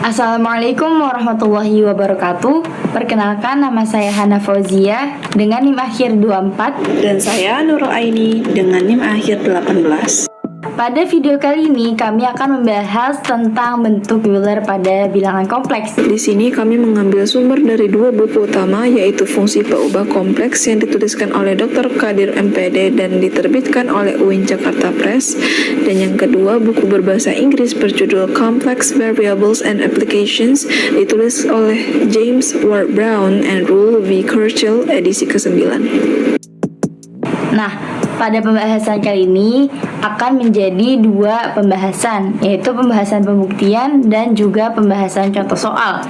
Assalamualaikum warahmatullahi wabarakatuh. Perkenalkan, nama saya Hana Fauzia dengan NIM akhir 24. Dan saya Nurul Aini dengan NIM akhir 18. Pada video kali ini kami akan membahas tentang bentuk Euler pada bilangan kompleks. Di sini kami mengambil sumber dari dua buku utama, yaitu Fungsi Peubah Kompleks yang dituliskan oleh Dr. Kadir MPD dan diterbitkan oleh UIN Jakarta Press, dan yang kedua buku berbahasa Inggris berjudul Complex Variables and Applications ditulis oleh James Ward Brown and Rule V. Churchill edisi ke-9. Nah, pada pembahasan kali ini akan menjadi dua pembahasan, yaitu pembahasan pembuktian dan juga pembahasan contoh soal.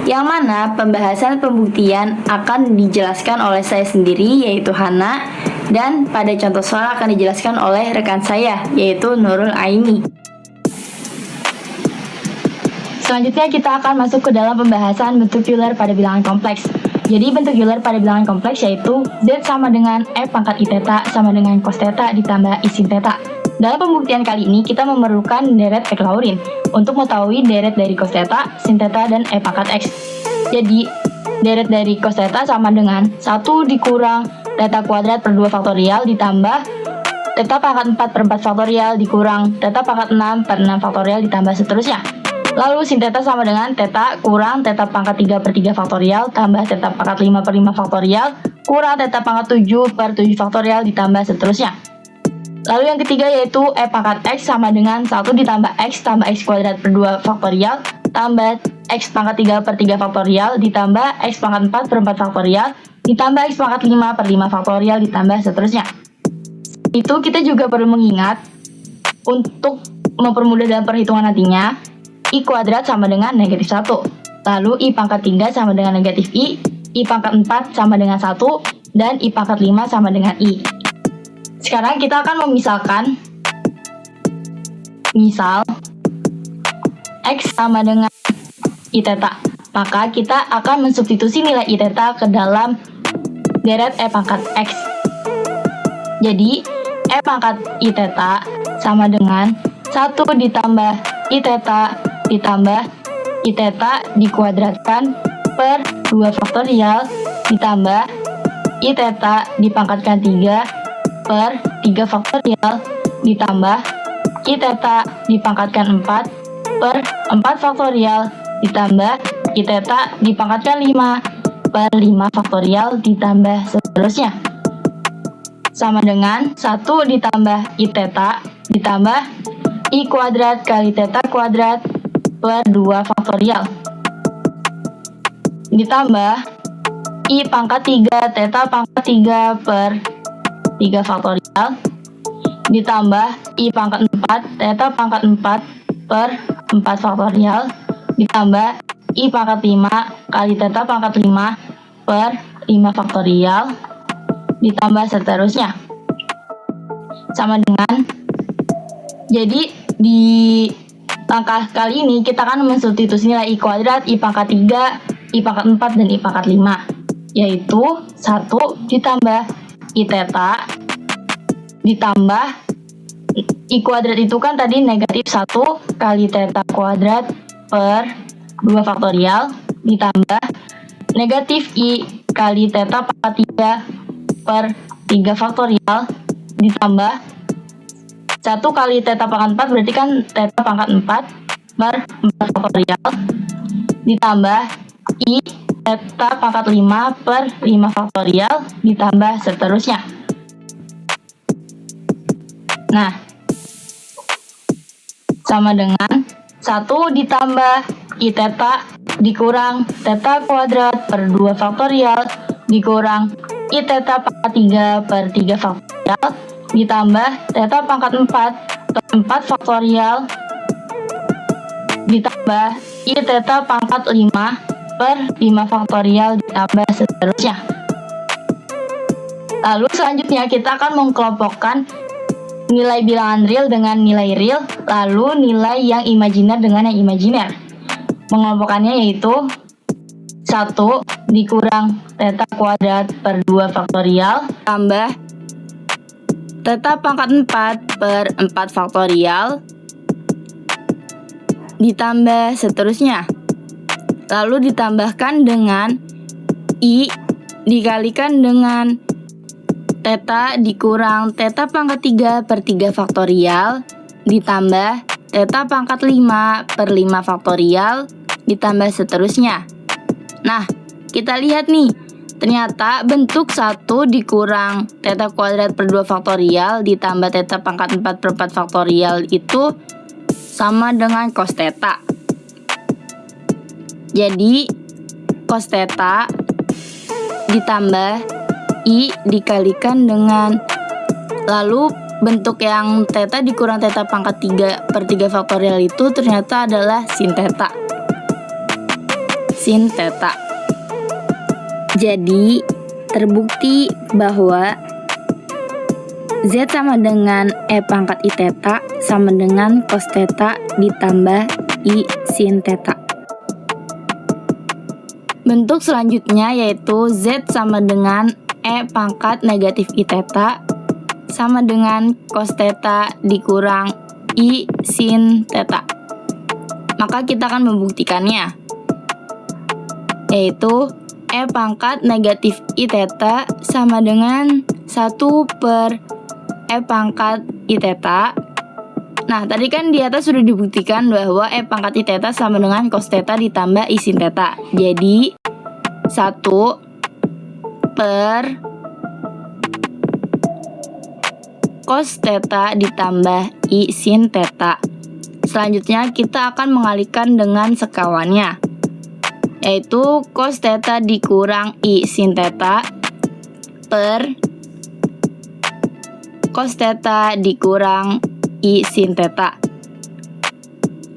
Yang mana pembahasan pembuktian akan dijelaskan oleh saya sendiri, yaitu Hana, dan pada contoh soal akan dijelaskan oleh rekan saya, yaitu Nurul Aini. Selanjutnya kita akan masuk ke dalam pembahasan bentuk Euler pada bilangan kompleks. Jadi bentuk Euler pada bilangan kompleks yaitu Z sama dengan E pangkat I theta sama dengan cos theta ditambah I sin theta. Dalam pembuktian kali ini kita memerlukan deret Maclaurin untuk mengetahui deret dari cos theta, sin theta, dan E pangkat X. Jadi deret dari cos theta sama dengan 1 dikurang theta kuadrat per 2 faktorial ditambah theta pangkat 4 per 4 faktorial dikurang theta pangkat 6 per 6 faktorial ditambah seterusnya. Lalu sin theta sama dengan theta kurang theta pangkat 3 per 3 faktorial tambah theta pangkat 5 per 5 faktorial kurang theta pangkat 7 per 7 faktorial ditambah seterusnya. Lalu yang ketiga yaitu E pangkat X sama dengan 1 ditambah X tambah X kuadrat per 2 faktorial tambah X pangkat 3 per 3 faktorial ditambah X pangkat 4 per 4 faktorial ditambah X pangkat 5 per 5 faktorial ditambah seterusnya. Itu kita juga perlu mengingat untuk mempermudah dalam perhitungan nantinya, I kuadrat sama dengan negatif 1. Lalu I pangkat 3 sama dengan negatif I pangkat 4 sama dengan 1, dan I pangkat 5 sama dengan I. Sekarang kita akan memisalkan. Misal, X sama dengan I theta. Maka kita akan mensubstitusi nilai I theta ke dalam deret E pangkat X. Jadi, E pangkat I theta sama dengan 1 ditambah I theta ditambah I theta dikuadratkan per 2 faktorial ditambah I theta dipangkatkan 3 per 3 faktorial ditambah I theta dipangkatkan 4 per 4 faktorial ditambah I theta dipangkatkan 5 per 5 faktorial ditambah seterusnya. Sama dengan 1 ditambah I theta ditambah I kuadrat kali theta kuadrat per 2 faktorial ditambah I pangkat 3 theta pangkat 3 per 3 faktorial ditambah I pangkat 4 theta pangkat 4 per 4 faktorial ditambah I pangkat 5 kali theta pangkat 5 per 5 faktorial ditambah seterusnya. Sama dengan, jadi di langkah kali ini kita akan mensubstitusi nilai I kuadrat, I pangkat 3, I pangkat 4, dan I pangkat 5, yaitu 1 ditambah I theta ditambah I kuadrat itu kan tadi negatif 1 kali theta kuadrat per 2 faktorial ditambah negatif I kali theta pangkat 3 per 3 faktorial ditambah 1 kali theta pangkat 4 berarti kan theta pangkat 4 per 4 faktorial ditambah I theta pangkat 5 per 5 faktorial ditambah seterusnya. Nah, sama dengan 1 ditambah I theta dikurang theta kuadrat per 2 faktorial dikurang I theta pangkat 3 per 3 faktorial ditambah theta pangkat 4 per 4 faktorial ditambah I theta pangkat 5 per 5 faktorial ditambah seterusnya. Lalu selanjutnya kita akan mengkelompokkan nilai bilangan real dengan nilai real, lalu nilai yang imajiner dengan yang imajiner. Mengelompokkannya yaitu 1 dikurang theta kuadrat per 2 faktorial tambah theta pangkat 4 per 4 faktorial ditambah seterusnya. lalu ditambahkan dengan I dikalikan dengan theta dikurang theta pangkat 3 per 3 faktorial ditambah theta pangkat 5 per 5 faktorial ditambah seterusnya. Nah, kita lihat nih, ternyata bentuk 1 dikurang theta kuadrat per 2 faktorial ditambah theta pangkat 4 per 4 faktorial itu sama dengan cos theta. Jadi, cos theta ditambah I dikalikan dengan, lalu bentuk yang theta dikurang theta pangkat 3 per 3 faktorial itu ternyata adalah sin theta. Sin theta. Jadi, terbukti bahwa Z sama dengan E pangkat I theta sama dengan cos theta ditambah I sin theta. Bentuk selanjutnya yaitu Z sama dengan E pangkat negatif I theta sama dengan cos theta dikurang I sin theta. Maka kita akan membuktikannya, yaitu E pangkat negatif I theta sama dengan 1 per E pangkat I theta. Nah, tadi kan di atas sudah dibuktikan bahwa E pangkat I theta sama dengan cos theta ditambah I sin theta. Jadi, 1 per cos theta ditambah I sin theta. Selanjutnya kita akan mengalihkan dengan sekawannya, yaitu cos theta dikurang I sin theta per cos theta dikurang I sin theta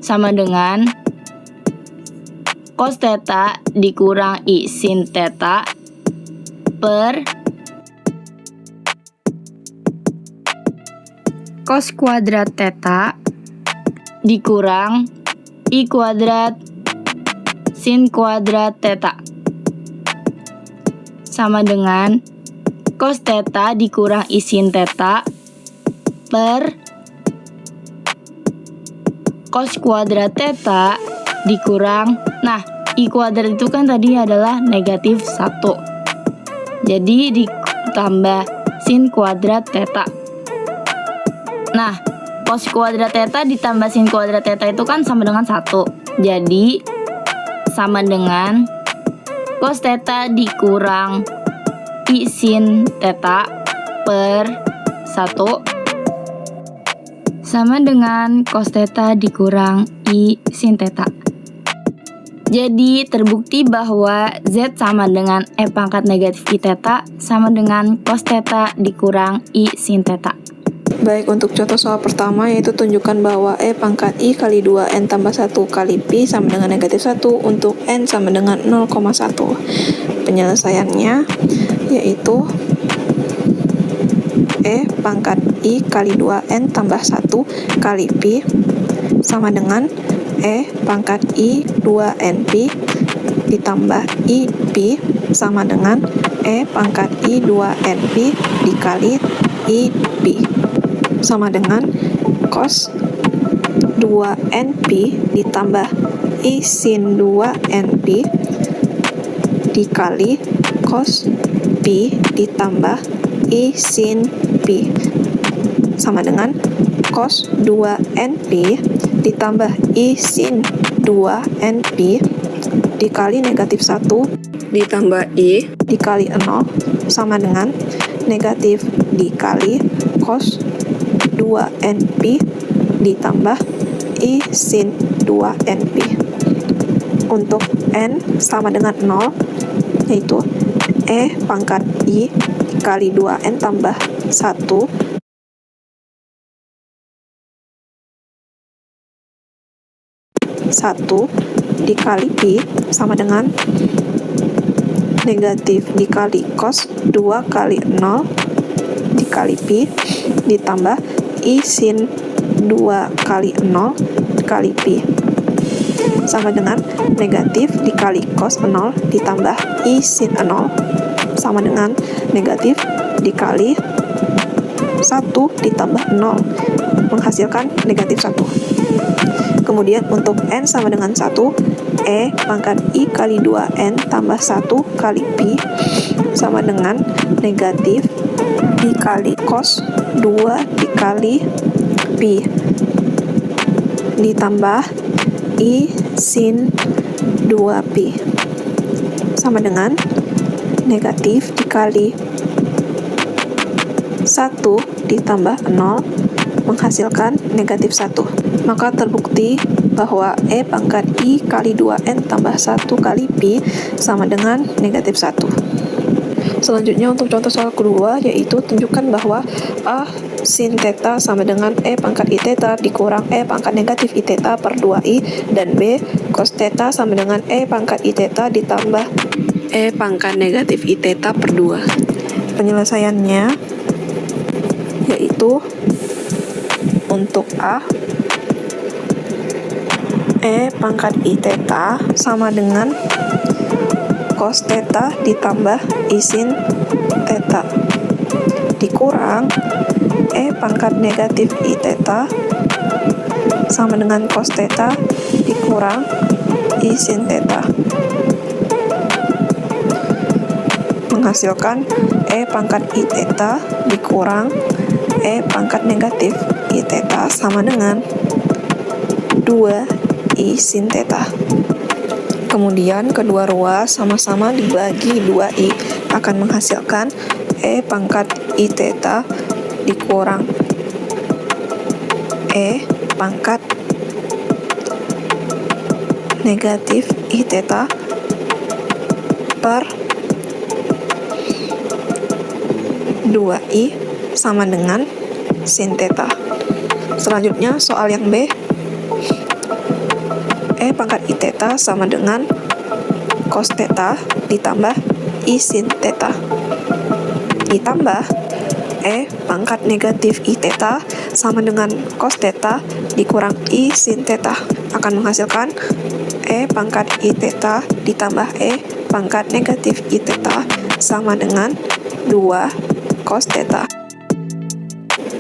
sama dengan cos theta dikurang I sin theta per cos kuadrat theta dikurang I kuadrat sin kuadrat theta sama dengan cos theta dikurang I sin theta per cos kuadrat theta dikurang, nah I kuadrat itu kan tadi adalah negatif 1, jadi ditambah sin kuadrat theta. Nah, cos kuadrat theta ditambah sin kuadrat theta itu kan sama dengan 1. Jadi, sama dengan cos theta dikurang I sin theta per 1 sama dengan cos theta dikurang I sin theta. Jadi, terbukti bahwa Z sama dengan E pangkat negatif I theta sama dengan cos theta dikurang I sin theta. Baik, untuk contoh soal pertama yaitu tunjukkan bahwa E pangkat I kali 2N tambah 1 kali Pi sama dengan negatif 1 untuk N sama dengan 0,1. Penyelesaiannya yaitu E pangkat I kali 2N tambah 1 kali Pi sama dengan E pangkat I 2N Pi ditambah I Pi sama dengan E pangkat I 2N Pi dikali I Pi sama dengan cos 2NP ditambah I sin 2NP dikali cos Pi ditambah I sin Pi sama dengan cos 2NP ditambah I sin 2NP dikali negatif 1 ditambah I dikali 0 sama dengan negatif dikali cos 2NP ditambah I sin 2NP. Untuk N sama dengan 0 yaitu E pangkat I dikali 2N tambah 1 dikali Pi sama dengan negatif dikali cos 2 kali 0 dikali Pi ditambah I sin 2 kali 0 dikali Pi sama dengan negatif dikali cos 0 ditambah I sin 0 sama dengan negatif dikali 1 ditambah 0 menghasilkan negatif 1. Kemudian untuk N sama dengan 1 E pangkat I kali 2N tambah 1 kali Pi sama dengan negatif dikali cos 2 dikali Pi ditambah I sin 2Pi sama dengan negatif dikali 1 ditambah 0 menghasilkan negatif 1. Maka terbukti bahwa E pangkat I kali 2N tambah 1 kali Pi sama dengan negatif 1. Selanjutnya untuk contoh soal kedua, yaitu tunjukkan bahwa A sin theta sama dengan E pangkat I theta dikurang E pangkat negatif I theta per 2I, dan B cos theta sama dengan E pangkat I theta ditambah E pangkat negatif I theta per 2. Penyelesaiannya yaitu untuk A, E pangkat I theta sama dengan cos theta ditambah I sin theta dikurang E pangkat negatif I theta sama dengan cos theta dikurang I sin theta menghasilkan E pangkat I theta dikurang E pangkat negatif I theta sama dengan 2 I sin theta. Kemudian kedua ruas sama-sama dibagi 2I akan menghasilkan E pangkat I theta dikurang E pangkat negatif I theta per 2I sama dengan sin theta. Selanjutnya soal yang B, E pangkat I theta sama dengan cos theta ditambah I sin theta ditambah E pangkat negatif I theta sama dengan cos theta dikurang I sin theta akan menghasilkan E pangkat I theta ditambah E pangkat negatif I theta sama dengan 2 cos theta.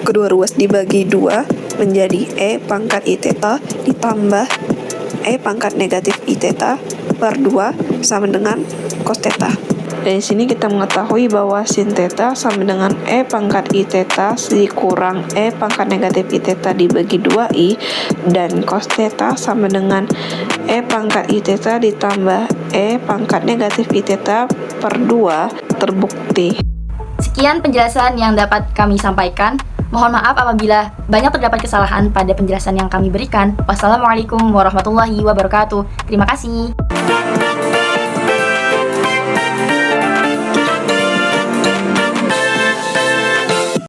Kedua ruas dibagi 2 menjadi E pangkat I theta ditambah E pangkat negatif I theta per 2 sama dengan cos theta. Dari sini kita mengetahui bahwa sin theta sama dengan E pangkat I theta dikurang E pangkat negatif I theta dibagi 2I, dan cos theta sama dengan E pangkat I theta ditambah E pangkat negatif I theta per 2 terbukti. Sekian penjelasan yang dapat kami sampaikan. Mohon maaf apabila banyak terdapat kesalahan pada penjelasan yang kami berikan. Wassalamualaikum warahmatullahi wabarakatuh. Terima kasih.